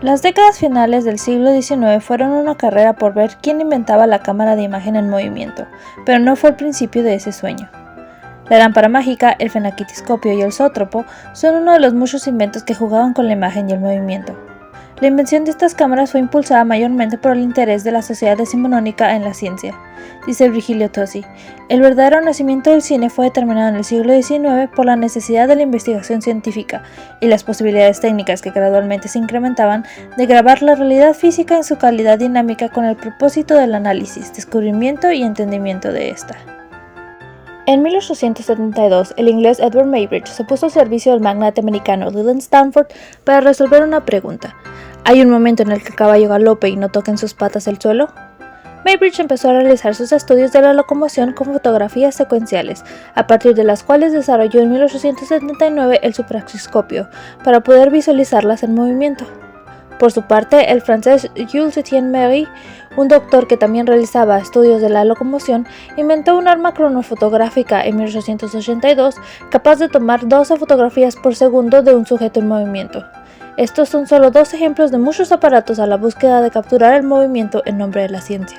Las décadas finales del siglo XIX fueron una carrera por ver quién inventaba la cámara de imagen en movimiento, pero no fue el principio de ese sueño. La lámpara mágica, el fenaquitiscopio y el zoótropo son uno de los muchos inventos que jugaban con la imagen y el movimiento. La invención de estas cámaras fue impulsada mayormente por el interés de la sociedad decimonónica en la ciencia, dice Virgilio Tosi. El verdadero nacimiento del cine fue determinado en el siglo XIX por la necesidad de la investigación científica y las posibilidades técnicas que gradualmente se incrementaban de grabar la realidad física en su calidad dinámica con el propósito del análisis, descubrimiento y entendimiento de esta. En 1872, el inglés Edward Muybridge se puso al servicio del magnate americano Leland Stanford para resolver una pregunta. ¿Hay un momento en el que el caballo galope y no toque en sus patas el suelo? Muybridge empezó a realizar sus estudios de la locomoción con fotografías secuenciales, a partir de las cuales desarrolló en 1879 el supraxiscopio, para poder visualizarlas en movimiento. Por su parte, el francés Jules Etienne Méry, un doctor que también realizaba estudios de la locomoción, inventó un arma cronofotográfica en 1882 capaz de tomar 12 fotografías por segundo de un sujeto en movimiento. Estos son solo dos ejemplos de muchos aparatos a la búsqueda de capturar el movimiento en nombre de la ciencia.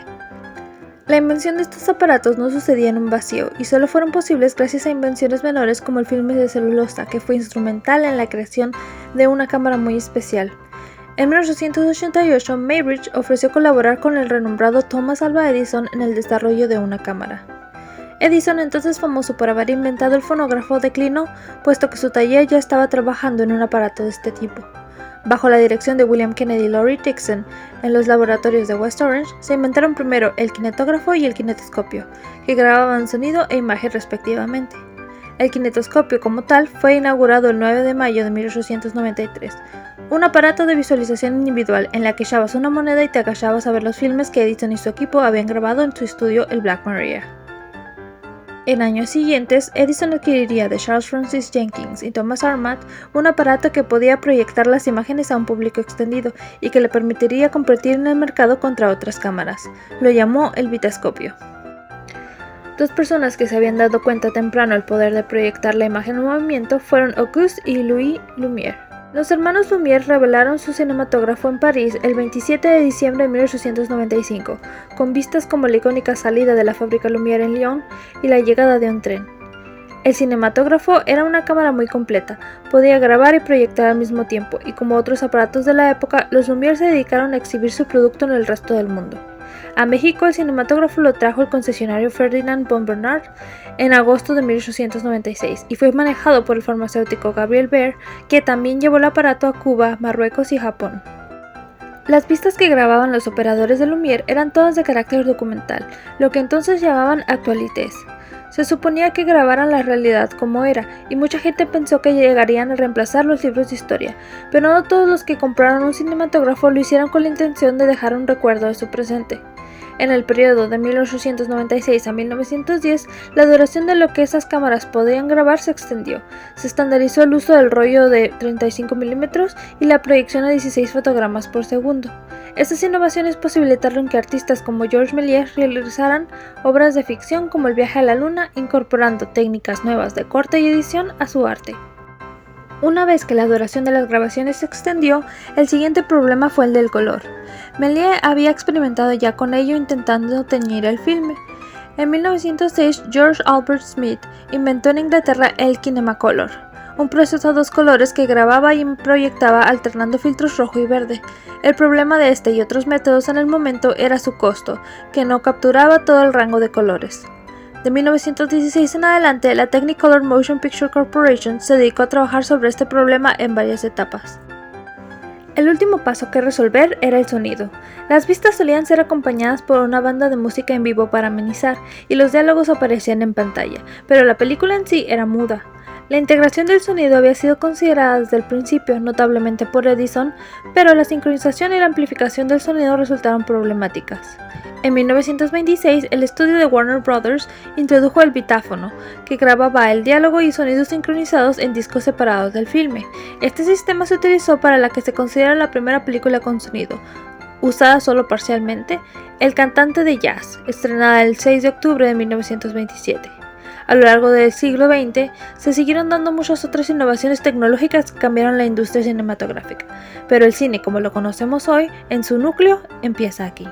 La invención de estos aparatos no sucedía en un vacío y solo fueron posibles gracias a invenciones menores como el filme de celulosa, que fue instrumental en la creación de una cámara muy especial. En 1888, Muybridge ofreció colaborar con el renombrado Thomas Alva Edison en el desarrollo de una cámara. Edison, entonces famoso por haber inventado el fonógrafo, declinó, puesto que su taller ya estaba trabajando en un aparato de este tipo. Bajo la dirección de William Kennedy Laurie Dixon, en los laboratorios de West Orange, se inventaron primero el kinetógrafo y el kinetoscopio, que grababan sonido e imagen respectivamente. El kinetoscopio como tal fue inaugurado el 9 de mayo de 1893, un aparato de visualización individual en la que echabas una moneda y te agachabas a ver los filmes que Edison y su equipo habían grabado en su estudio, el Black Maria. En años siguientes, Edison adquiriría de Charles Francis Jenkins y Thomas Armat un aparato que podía proyectar las imágenes a un público extendido y que le permitiría competir en el mercado contra otras cámaras. Lo llamó el vitascopio. Dos personas que se habían dado cuenta temprano del poder de proyectar la imagen en movimiento fueron Auguste y Louis Lumière. Los hermanos Lumière revelaron su cinematógrafo en París el 27 de diciembre de 1895, con vistas como la icónica salida de la fábrica Lumière en Lyon y la llegada de un tren. El cinematógrafo era una cámara muy completa, podía grabar y proyectar al mismo tiempo, y como otros aparatos de la época, los Lumière se dedicaron a exhibir su producto en el resto del mundo. A México el cinematógrafo lo trajo el concesionario Ferdinand von Bernard en agosto de 1896 y fue manejado por el farmacéutico Gabriel Baer, que también llevó el aparato a Cuba, Marruecos y Japón. Las vistas que grababan los operadores de Lumière eran todas de carácter documental, lo que entonces llamaban actualités. Se suponía que grabaran la realidad como era, y mucha gente pensó que llegarían a reemplazar los libros de historia, pero no todos los que compraron un cinematógrafo lo hicieron con la intención de dejar un recuerdo de su presente. En el periodo de 1896 a 1910, la duración de lo que esas cámaras podían grabar se extendió. Se estandarizó el uso del rollo de 35 mm y la proyección a 16 fotogramas por segundo. Estas innovaciones posibilitaron que artistas como Georges Méliès realizaran obras de ficción como El viaje a la luna, incorporando técnicas nuevas de corte y edición a su arte. Una vez que la duración de las grabaciones se extendió, el siguiente problema fue el del color. Méliès había experimentado ya con ello intentando teñir el filme. En 1906, George Albert Smith inventó en Inglaterra el Kinemacolor, un proceso a dos colores que grababa y proyectaba alternando filtros rojo y verde. El problema de este y otros métodos en el momento era su costo, que no capturaba todo el rango de colores. De 1916 en adelante, la Technicolor Motion Picture Corporation se dedicó a trabajar sobre este problema en varias etapas. El último paso que resolver era el sonido. Las vistas solían ser acompañadas por una banda de música en vivo para amenizar, y los diálogos aparecían en pantalla, pero la película en sí era muda. La integración del sonido había sido considerada desde el principio, notablemente por Edison, pero la sincronización y la amplificación del sonido resultaron problemáticas. En 1926, el estudio de Warner Brothers introdujo el bitáfono, que grababa el diálogo y sonidos sincronizados en discos separados del filme. Este sistema se utilizó para la que se considera la primera película con sonido, usada solo parcialmente, El cantante de jazz, estrenada el 6 de octubre de 1927. A lo largo del siglo XX se siguieron dando muchas otras innovaciones tecnológicas que cambiaron la industria cinematográfica, pero el cine como lo conocemos hoy, en su núcleo, empieza aquí.